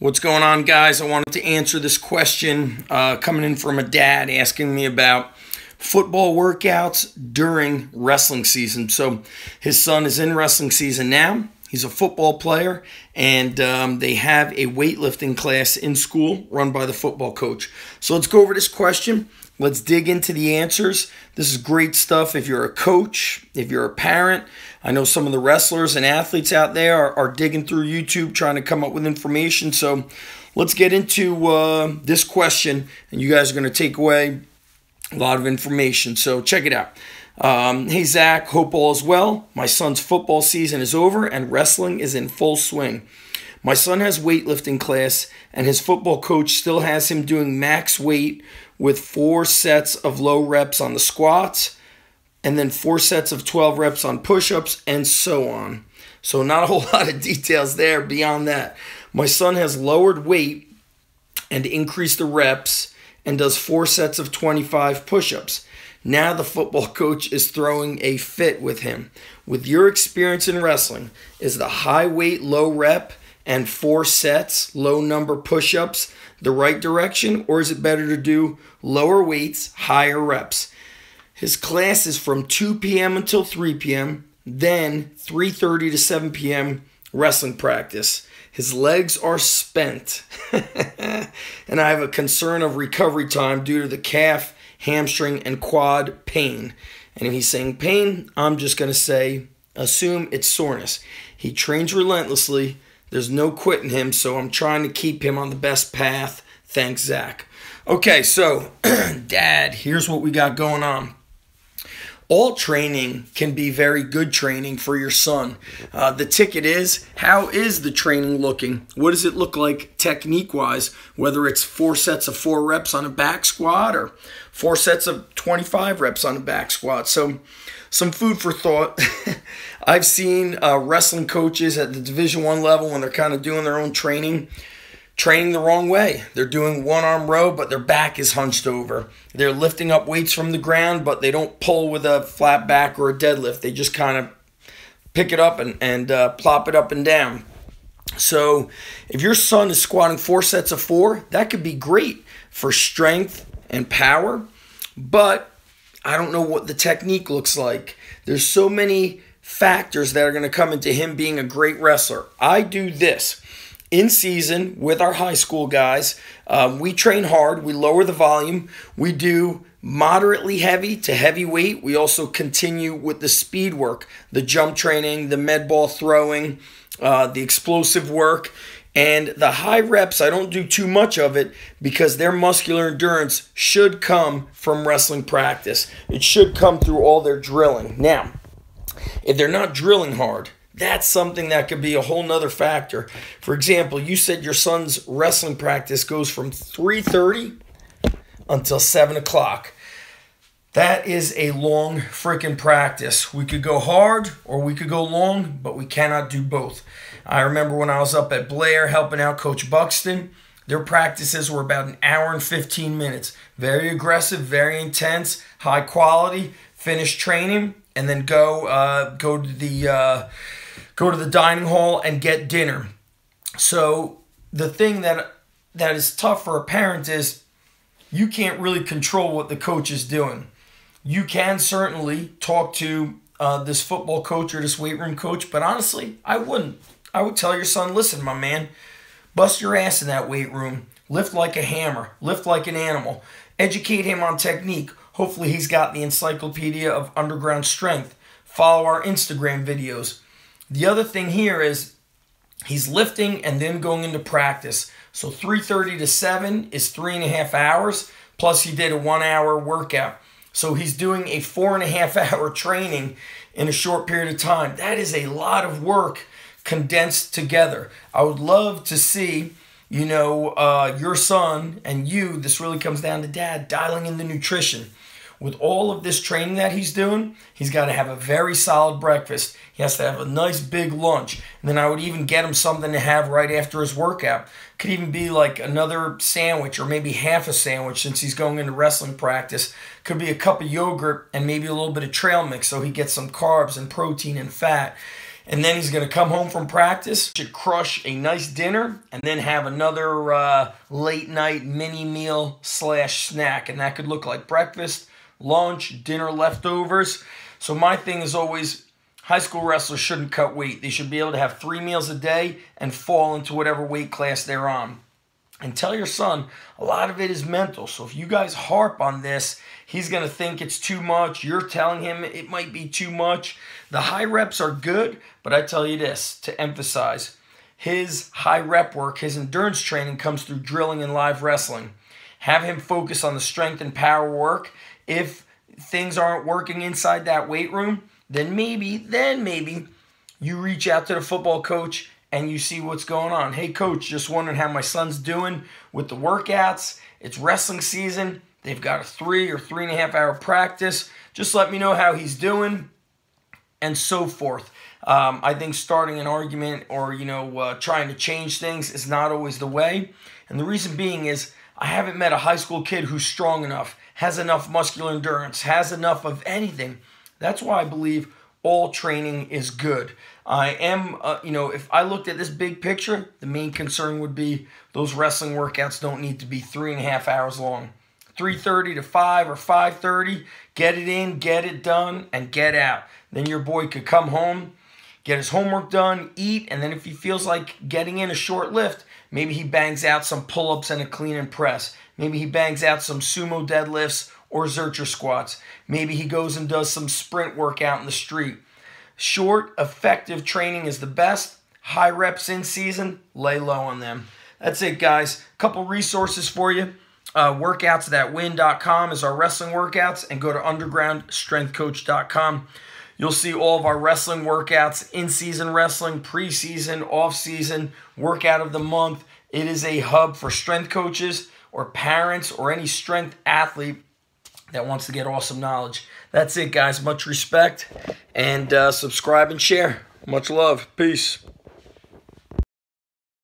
What's going on, guys? I wanted to answer this question coming in from a dad asking me about football workouts during wrestling season. So his son is in wrestling season now. He's a football player, and they have a weightlifting class in school run by the football coach. So let's go over this question. Let's dig into the answers. This is great stuff if you're a coach, if you're a parent. I know some of the wrestlers and athletes out there are digging through YouTube trying to come up with information. So let's get into this question, and you guys are going to take away a lot of information. So check it out. Hey, Zach, hope all is well. My son's football season is over, and wrestling is in full swing. My son has weightlifting class, and his football coach still has him doing max weight with 4 sets of low reps on the squats, and then 4 sets of 12 reps on push-ups, and so on. So not a whole lot of details there beyond that. My son has lowered weight and increased the reps and does 4 sets of 25 push-ups. Now the football coach is throwing a fit with him. With your experience in wrestling, is the high weight, low rep, and 4 sets, low number push-ups the right direction, or is it better to do lower weights, higher reps? His class is from 2 p.m. until 3 p.m., then 3:30 to 7 p.m. wrestling practice. His legs are spent, and I have a concern of recovery time due to the calf, hamstring, and quad pain. And if he's saying pain, I'm just going to assume it's soreness. He trains relentlessly. There's no quitting him, so I'm trying to keep him on the best path. Thanks, Zach. Okay, so, Dad, here's what we got going on. All training can be very good training for your son. The ticket is, how is the training looking? What does it look like technique-wise, whether it's 4 sets of 4 reps on a back squat or 4 sets of 25 reps on a back squat? So some food for thought. I've seen wrestling coaches at the Division I level when they're kind of doing their own training the wrong way. They're doing one-arm row, but their back is hunched over. They're lifting up weights from the ground, but they don't pull with a flat back or a deadlift. They just kind of pick it up and plop it up and down. So if your son is squatting 4 sets of 4, that could be great for strength and power, but I don't know what the technique looks like. There's so many factors that are going to come into him being a great wrestler. I do this. In season, with our high school guys, we train hard. We lower the volume. We do moderately heavy to heavy weight. We also continue with the speed work, the jump training, the med ball throwing, the explosive work. And the high reps, I don't do too much of it because their muscular endurance should come from wrestling practice. It should come through all their drilling. Now, if they're not drilling hard, that's something that could be a whole nother factor. For example, you said your son's wrestling practice goes from 3:30 until 7 o'clock. That is a long freaking practice. We could go hard or we could go long, but we cannot do both. I remember when I was up at Blair helping out Coach Buxton, their practices were about 1 hour and 15 minutes. Very aggressive, very intense, high quality, finish training, and then go to the dining hall and get dinner. So the thing that is tough for a parent is you can't really control what the coach is doing. You can certainly talk to this football coach or this weight room coach, but honestly, I wouldn't. I would tell your son, listen, my man, bust your ass in that weight room. Lift like a hammer. Lift like an animal. Educate him on technique. Hopefully he's got the Encyclopedia of Underground Strength. Follow our Instagram videos. The other thing here is he's lifting and then going into practice. So 3:30 to 7 is 3.5 hours, plus he did a 1-hour workout. So he's doing a 4.5-hour training in a short period of time. That is a lot of work condensed together. I would love to see, your son and you, this really comes down to Dad, dialing in the nutrition. With all of this training that he's doing, he's got to have a very solid breakfast. He has to have a nice big lunch. And then I would even get him something to have right after his workout. Could even be like another sandwich or maybe half a sandwich since he's going into wrestling practice. Could be a cup of yogurt and maybe a little bit of trail mix so he gets some carbs and protein and fat. And then he's going to come home from practice, should crush a nice dinner, and then have another late night mini meal / snack. And that could look like breakfast, lunch, dinner leftovers. So my thing is always, high school wrestlers shouldn't cut weight. They should be able to have 3 meals a day and fall into whatever weight class they're on. And tell your son, a lot of it is mental. So if you guys harp on this, he's going to think it's too much. You're telling him it might be too much. The high reps are good, but I tell you this, to emphasize, his high rep work, his endurance training comes through drilling and live wrestling. Have him focus on the strength and power work. If things aren't working inside that weight room, then maybe you reach out to the football coach and you see what's going on. Hey, coach, just wondering how my son's doing with the workouts. It's wrestling season. They've got a 3 or 3.5 hour practice. Just let me know how he's doing, and so forth. I think starting an argument or, trying to change things is not always the way. And the reason being is I haven't met a high school kid who's strong enough, has enough muscular endurance, has enough of anything. That's why I believe all training is good. I am, if I looked at this big picture, the main concern would be those wrestling workouts don't need to be 3.5 hours long. 3:30 to 5 or 5:30, get it in, get it done, and get out. Then your boy could come home, get his homework done, eat, and then if he feels like getting in a short lift, maybe he bangs out some pull-ups and a clean and press. Maybe he bangs out some sumo deadlifts or Zercher squats. Maybe he goes and does some sprint workout in the street. Short, effective training is the best. High reps in season, lay low on them. That's it, guys. A couple resources for you. Workouts.win.com is our wrestling workouts, and go to undergroundstrengthcoach.com. You'll see all of our wrestling workouts, in-season wrestling, preseason, off-season, workout of the month. It is a hub for strength coaches or parents or any strength athlete that wants to get awesome knowledge. That's it, guys. Much respect, and subscribe and share. Much love. Peace.